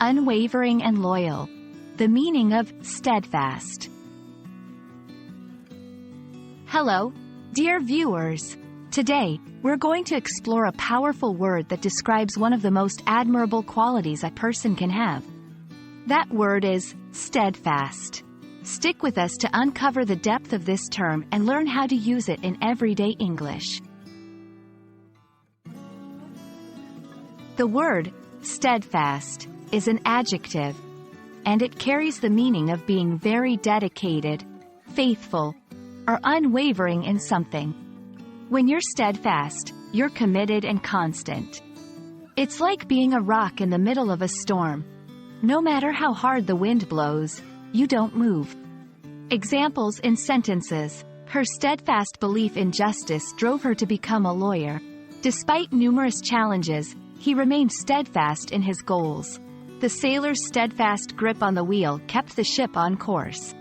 Unwavering and Loyal. The meaning of steadfast. Hello, dear viewers. Today, we're going to explore a powerful word that describes one of the most admirable qualities a person can have. That word is steadfast. Stick with us to uncover the depth of this term and learn how to use it in everyday English. The word steadfast is an adjective, and it carries the meaning of being very dedicated, faithful, or unwavering in something. When you're steadfast, you're committed and constant. It's like being a rock in the middle of a storm. No matter how hard the wind blows, you don't move. Examples in sentences: her steadfast belief in justice drove her to become a lawyer. Despite numerous challenges, he remained steadfast in his goals. The sailor's steadfast grip on the wheel kept the ship on course.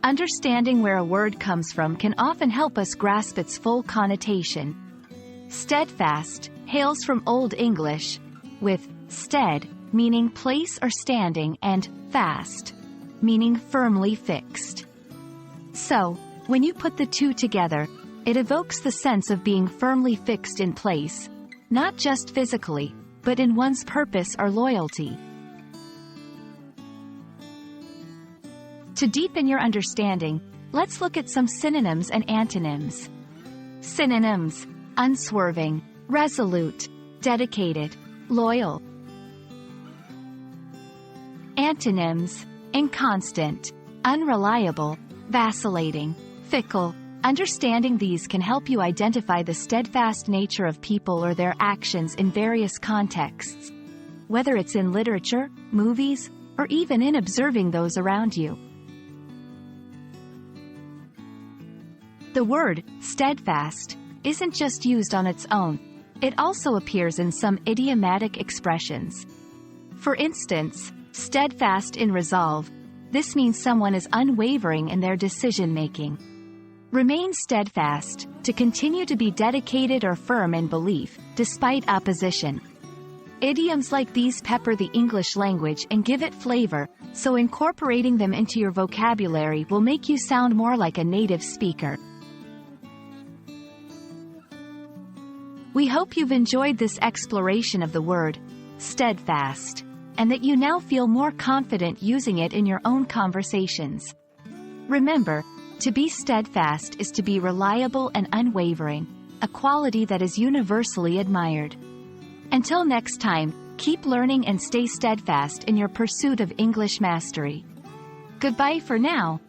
Understanding where a word comes from can often help us grasp its full connotation. Steadfast hails from Old English, with stead meaning place or standing and fast meaning firmly fixed. So, when you put the two together, it evokes the sense of being firmly fixed in place, not just physically, but in one's purpose or loyalty. To deepen your understanding, let's look at some synonyms and antonyms. Synonyms: unswerving, resolute, dedicated, loyal. Antonyms: inconstant, unreliable, vacillating, fickle. Understanding these can help you identify the steadfast nature of people or their actions in various contexts, whether it's in literature, movies, or even in observing those around you. The word steadfast isn't just used on its own. It also appears in some idiomatic expressions. For instance, steadfast in resolve. This means someone is unwavering in their decision-making. Remain steadfast, to continue to be dedicated or firm in belief, despite opposition. Idioms like these pepper the English language and give it flavor, so incorporating them into your vocabulary will make you sound more like a native speaker. We hope you've enjoyed this exploration of the word steadfast, and that you now feel more confident using it in your own conversations. Remember, to be steadfast is to be reliable and unwavering, a quality that is universally admired. Until next time, keep learning and stay steadfast in your pursuit of English mastery. Goodbye for now.